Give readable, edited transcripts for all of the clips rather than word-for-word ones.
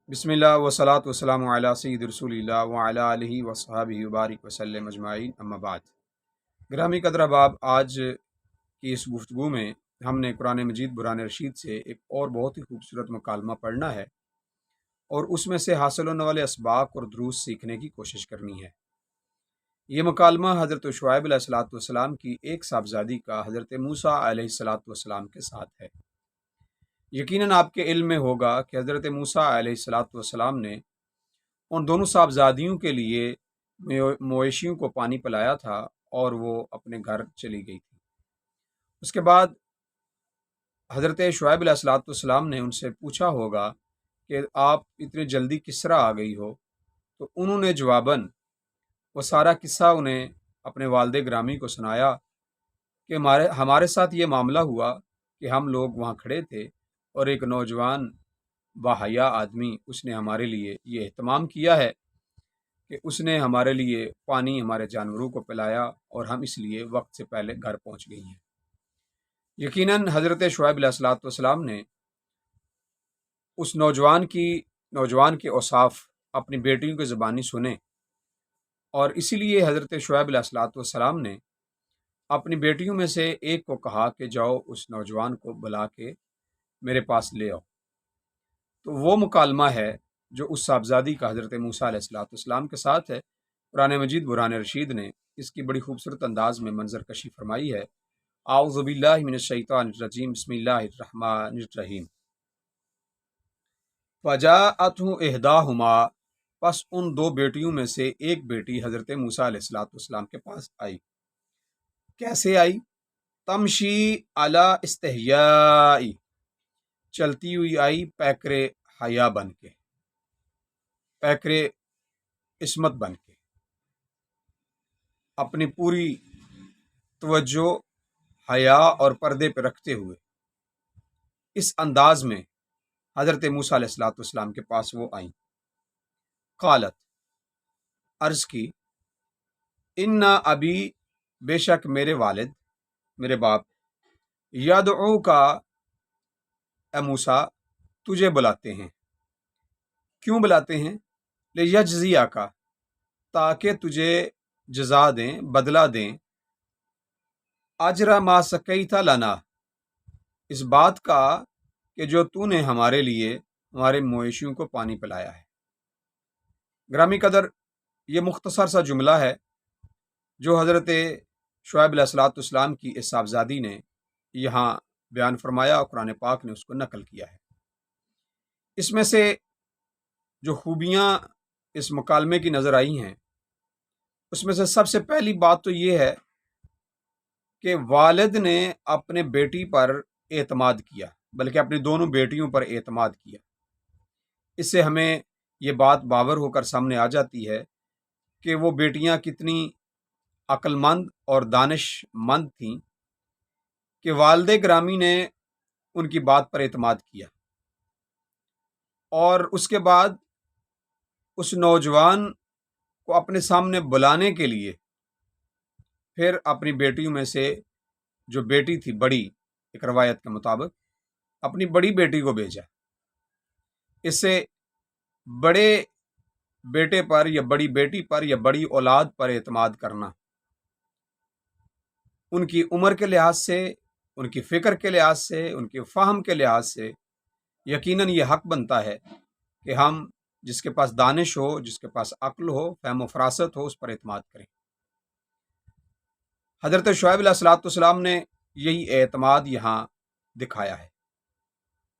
بسم اللہ وصلاۃ وسلام علی سید رسول اللہ وعلی آلہ وصحبہ وبارک وسلم اجمعین، اما بعد۔ گرامی قدر احباب، آج کی اس گفتگو میں ہم نے قرآن مجید برہان رشید سے ایک اور بہت ہی خوبصورت مکالمہ پڑھنا ہے اور اس میں سے حاصل ہونے والے اسباق اور دروس سیکھنے کی کوشش کرنی ہے۔ یہ مکالمہ حضرت شعیب علیہ الصلوۃ والسلام کی ایک صاحبزادی کا حضرت موسیٰ علیہ الصلوۃ والسلام کے ساتھ ہے۔ یقیناً آپ کے علم میں ہوگا کہ حضرت موسیٰ علیہ الصلوۃ والسلام نے ان دونوں صاحبزادیوں کے لیے مویشیوں کو پانی پلایا تھا اور وہ اپنے گھر چلی گئی تھی۔ اس کے بعد حضرت شعیب علیہ الصلوۃ والسلام نے ان سے پوچھا ہوگا کہ آپ اتنی جلدی کس طرح آ گئی ہو، تو انہوں نے جواباً وہ سارا قصہ انہیں اپنے والد گرامی کو سنایا کہ ہمارے ساتھ یہ معاملہ ہوا کہ ہم لوگ وہاں کھڑے تھے اور ایک نوجوان باحیا آدمی اس نے ہمارے لیے یہ اہتمام کیا ہے کہ اس نے ہمارے لیے پانی ہمارے جانوروں کو پلایا اور ہم اس لیے وقت سے پہلے گھر پہنچ گئی ہیں۔ یقیناً حضرت شعیب علیہ الصلوۃ والسلام نے اس نوجوان کے اوصاف اپنی بیٹیوں کی زبانی سنے، اور اسی لیے حضرت شعیب علیہ الصلوۃ والسلام نے اپنی بیٹیوں میں سے ایک کو کہا کہ جاؤ اس نوجوان کو بلا کے میرے پاس لے آؤ۔ تو وہ مکالمہ ہے جو اس صاحبزادی کا حضرت موسیٰ علیہ الصلوۃ والسلام کے ساتھ ہے۔ قرآن مجید برہان رشید نے اس کی بڑی خوبصورت انداز میں منظر کشی فرمائی ہے۔ اعوذ باللہ من الشیطان الرجیم، بسم اللہ الرحمن الرحیم۔ فجاءتہ احداہما، پس ان دو بیٹیوں میں سے ایک بیٹی حضرت موسیٰ علیہ الصلوۃ والسلام کے پاس آئی۔ کیسے آئی؟ تمشی علی استحیاء، چلتی ہوئی آئی پیکرے حیا بن کے، پیکرے عصمت بن کے، اپنی پوری توجہ حیا اور پردے پہ رکھتے ہوئے اس انداز میں حضرت موسیٰ علیہ الصلوۃ والسلام کے پاس وہ آئیں۔ قالت، عرض کی، ان ابی، بے شک میرے والد، میرے باپ، یدعوکا، اے موسیٰ تجھے بلاتے ہیں۔ کیوں بلاتے ہیں؟ لیجزیکا، تاکہ تجھے جزا دیں، بدلہ دیں، اجر ما سقیت لنا، اس بات کا کہ جو تو نے ہمارے لیے ہمارے مویشیوں کو پانی پلایا ہے۔ گرامی قدر، یہ مختصر سا جملہ ہے جو حضرت شعیب علیہ الصلوۃ والسلام کی اس صاحبزادی نے یہاں بیان فرمایا اور قرآن پاک نے اس کو نقل کیا ہے۔ اس میں سے جو خوبیاں اس مکالمے کی نظر آئی ہیں، اس میں سے سب سے پہلی بات تو یہ ہے کہ والد نے اپنے بیٹی پر اعتماد کیا، بلکہ اپنی دونوں بیٹیوں پر اعتماد کیا۔ اس سے ہمیں یہ بات باور ہو کر سامنے آ جاتی ہے کہ وہ بیٹیاں کتنی عقل مند اور دانش مند تھیں کہ والد گرامی نے ان کی بات پر اعتماد کیا، اور اس کے بعد اس نوجوان کو اپنے سامنے بلانے کے لیے پھر اپنی بیٹیوں میں سے جو بیٹی تھی بڑی، ایک روایت کے مطابق اپنی بڑی بیٹی کو بھیجا۔ اس سے بڑے بیٹے پر یا بڑی بیٹی پر یا بڑی اولاد پر اعتماد کرنا، ان کی عمر کے لحاظ سے، ان کی فکر کے لحاظ سے، ان کے فہم کے لحاظ سے یقیناً یہ حق بنتا ہے کہ ہم جس کے پاس دانش ہو، جس کے پاس عقل ہو، فہم و فراست ہو، اس پر اعتماد کریں۔ حضرت شعیب علیہ الصلوۃ والسلام نے یہی اعتماد یہاں دکھایا ہے۔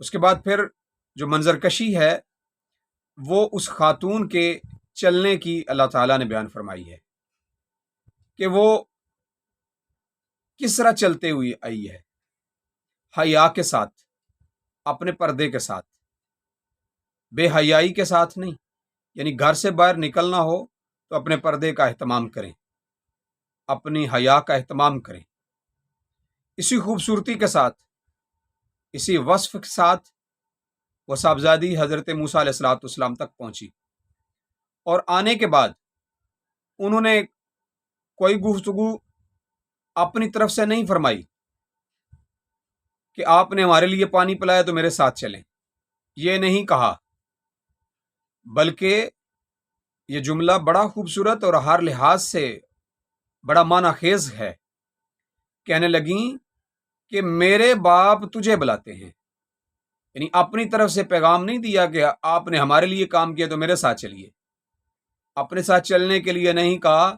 اس کے بعد پھر جو منظر کشی ہے وہ اس خاتون کے چلنے کی اللہ تعالیٰ نے بیان فرمائی ہے کہ وہ کس طرح چلتے ہوئی آئی ہے، حیا کے ساتھ، اپنے پردے کے ساتھ، بے حیائی کے ساتھ نہیں۔ یعنی گھر سے باہر نکلنا ہو تو اپنے پردے کا اہتمام کریں، اپنی حیا کا اہتمام کریں۔ اسی خوبصورتی کے ساتھ، اسی وصف کے ساتھ وہ صاحبزادی حضرت موسیٰ علیہ الصلوۃ والسلام تک پہنچی، اور آنے کے بعد انہوں نے کوئی گفتگو اپنی طرف سے نہیں فرمائی کہ آپ نے ہمارے لیے پانی پلایا تو میرے ساتھ چلیں، یہ نہیں کہا، بلکہ یہ جملہ بڑا خوبصورت اور ہر لحاظ سے بڑا معنی خیز ہے۔ کہنے لگیں کہ میرے باپ تجھے بلاتے ہیں، یعنی اپنی طرف سے پیغام نہیں دیا کہ آپ نے ہمارے لیے کام کیا تو میرے ساتھ چلیے، اپنے ساتھ چلنے کے لیے نہیں کہا،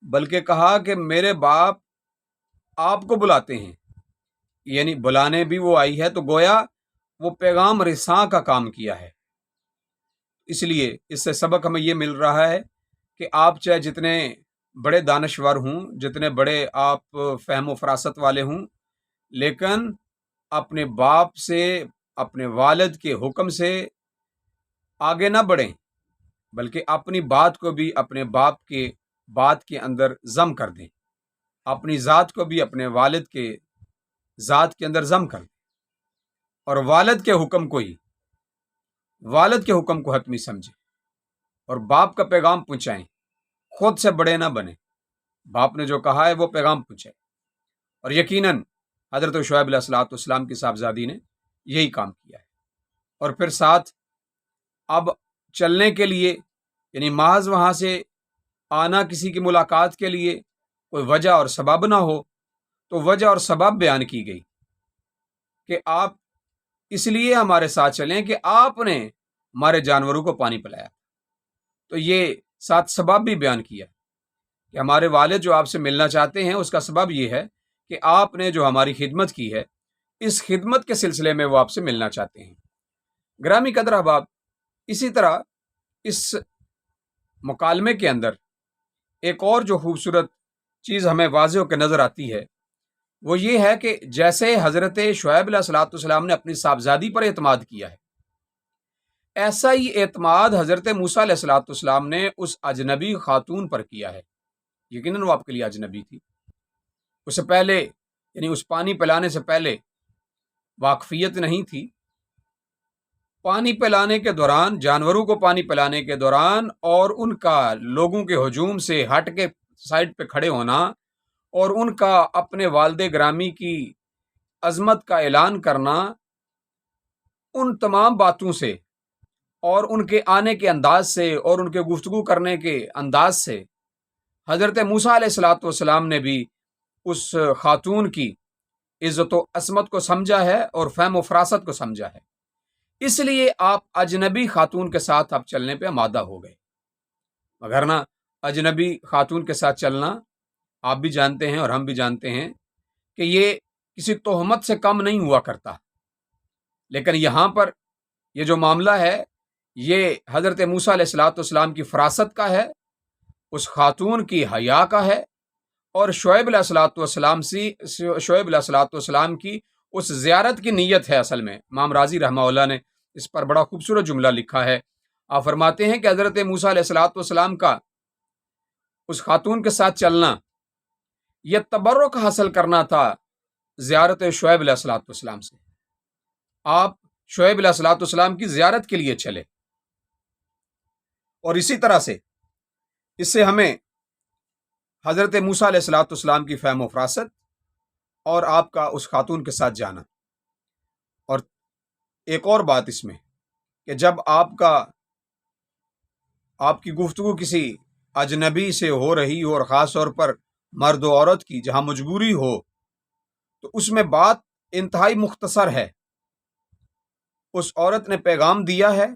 بلکہ کہا کہ میرے باپ آپ کو بلاتے ہیں، یعنی بلانے بھی وہ آئی ہے، تو گویا وہ پیغام رساں کا کام کیا ہے۔ اس لیے اس سے سبق ہمیں یہ مل رہا ہے کہ آپ چاہے جتنے بڑے دانشور ہوں، جتنے بڑے آپ فہم و فراست والے ہوں، لیکن اپنے باپ سے، اپنے والد کے حکم سے آگے نہ بڑھیں، بلکہ اپنی بات کو بھی اپنے باپ کے بات کے اندر ضم کر دیں، اپنی ذات کو بھی اپنے والد کے ذات کے اندر ضم کر دیں، اور والد کے حکم کو حتمی سمجھیں اور باپ کا پیغام پہنچائیں، خود سے بڑے نہ بنیں، باپ نے جو کہا ہے وہ پیغام پہنچائیں۔ اور یقیناً حضرت شعیب علیہ السلام کی صاحبزادی نے یہی کام کیا ہے۔ اور پھر ساتھ اب چلنے کے لیے، یعنی محض وہاں سے آنا کسی کی ملاقات کے لیے کوئی وجہ اور سبب نہ ہو، تو وجہ اور سبب بیان کی گئی کہ آپ اس لیے ہمارے ساتھ چلیں کہ آپ نے ہمارے جانوروں کو پانی پلایا، تو یہ ساتھ سبب بھی بیان کیا کہ ہمارے والد جو آپ سے ملنا چاہتے ہیں، اس کا سبب یہ ہے کہ آپ نے جو ہماری خدمت کی ہے، اس خدمت کے سلسلے میں وہ آپ سے ملنا چاہتے ہیں۔ گرامی قدر احباب، اسی طرح اس مکالمے کے اندر ایک اور جو خوبصورت چیز ہمیں واضح ہو کے نظر آتی ہے، وہ یہ ہے کہ جیسے حضرت شعیب علیہ السلام نے اپنی صاحبزادی پر اعتماد کیا ہے، ایسا ہی اعتماد حضرت موسیٰ علیہ السلام نے اس اجنبی خاتون پر کیا ہے۔ یقیناً وہ آپ کے لیے اجنبی تھی، اس سے پہلے، یعنی اس پانی پلانے سے پہلے واقفیت نہیں تھی۔ پانی پلانے کے دوران، جانوروں کو پانی پلانے کے دوران، اور ان کا لوگوں کے ہجوم سے ہٹ کے سائڈ پہ کھڑے ہونا، اور ان کا اپنے والد گرامی کی عظمت کا اعلان کرنا، ان تمام باتوں سے اور ان کے آنے کے انداز سے اور ان کے گفتگو کرنے کے انداز سے حضرت موسیٰ علیہ السلام نے بھی اس خاتون کی عزت و عصمت کو سمجھا ہے اور فہم و فراست کو سمجھا ہے۔ اس لیے آپ اجنبی خاتون کے ساتھ آپ چلنے پہ آمادہ ہو گئے، مگر نہ اجنبی خاتون کے ساتھ چلنا آپ بھی جانتے ہیں اور ہم بھی جانتے ہیں کہ یہ کسی تہمت سے کم نہیں ہوا کرتا، لیکن یہاں پر یہ جو معاملہ ہے، یہ حضرت موسیٰ علیہ السلام کی فراست کا ہے، اس خاتون کی حیا کا ہے، اور شعیب علیہ السلام کی اس زیارت کی نیت ہے۔ اصل میں امام راضی رحمہ اللہ نے اس پر بڑا خوبصورت جملہ لکھا ہے۔ آپ فرماتے ہیں کہ حضرت موسیٰ علیہ السلام کا اس خاتون کے ساتھ چلنا، یہ تبرک حاصل کرنا تھا زیارت شعیب علیہ السلام سے۔ آپ شعیب علیہ السلام کی زیارت کے لیے چلے، اور اسی طرح سے اس سے ہمیں حضرت موسیٰ علیہ السلام کی فہم و فراست اور آپ کا اس خاتون کے ساتھ جانا۔ اور ایک اور بات اس میں کہ جب آپ کی گفتگو کسی اجنبی سے ہو رہی ہو، اور خاص طور پر مرد و عورت کی جہاں مجبوری ہو، تو اس میں بات انتہائی مختصر ہے۔ اس عورت نے پیغام دیا ہے،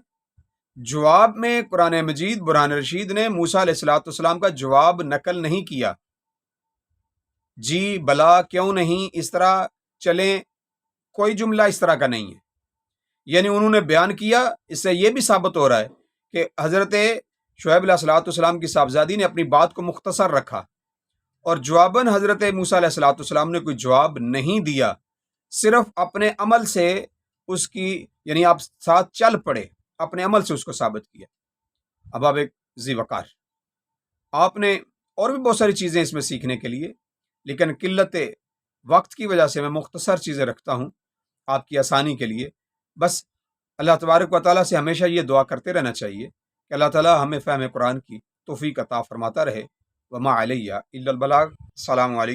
جواب میں قرآن مجید برہان رشید نے موسیٰ علیہ السلام کا جواب نقل نہیں کیا، جی بلا کیوں نہیں، اس طرح چلیں، کوئی جملہ اس طرح کا نہیں ہے۔ یعنی انہوں نے بیان کیا، اس سے یہ بھی ثابت ہو رہا ہے کہ حضرت شعیب علیہ السلام کی صاحبزادی نے اپنی بات کو مختصر رکھا، اور جواباً حضرت موسیٰ علیہ السلام نے کوئی جواب نہیں دیا، صرف اپنے عمل سے اس کی، یعنی آپ ساتھ چل پڑے، اپنے عمل سے اس کو ثابت کیا۔ اب آپ ایک ذی وقار، آپ نے اور بھی بہت ساری چیزیں اس میں سیکھنے کے لیے، لیکن قلت وقت کی وجہ سے میں مختصر چیزیں رکھتا ہوں آپ کی آسانی کے لیے۔ بس اللہ تبارک و تعالیٰ سے ہمیشہ یہ دعا کرتے رہنا چاہیے کہ اللہ تعالیٰ ہمیں فہم قرآن کی توفیق عطا فرماتا رہے۔ وما علیہ الا البلاغ۔ السلام علیکم۔